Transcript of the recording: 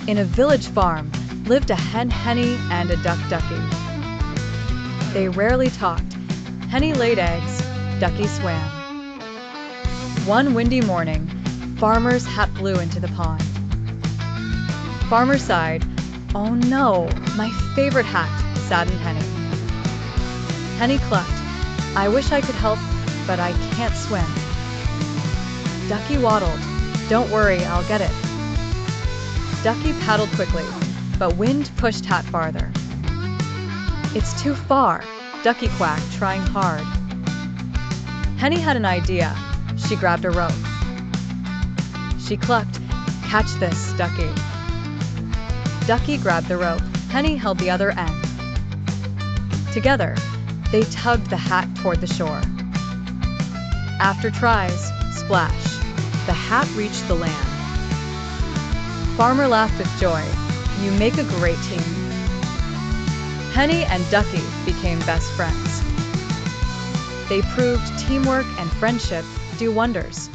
In a village farm lived a hen Henny and a duck Ducky. They rarely talked. Henny laid eggs, Ducky swam. One windy morning, Farmer's hat blew into the pond. Farmer sighed, "Oh no, my favorite hat," saddened Henny. Henny clucked, "I wish I could help, but I can't swim." Ducky waddled, "Don't worry, I'll get it." Ducky paddled quickly, but wind pushed hat farther. "It's too far," Ducky quacked, trying hard. Henny had an idea. She grabbed a rope. She clucked, "Catch this, Ducky." Ducky grabbed the rope. Henny held the other end. Together, they tugged the hat toward the shore. After tries, splash, the hat reached the land. Farmer laughed with joy. "You make a great team." Henny and Ducky became best friends. They proved teamwork and friendship do wonders.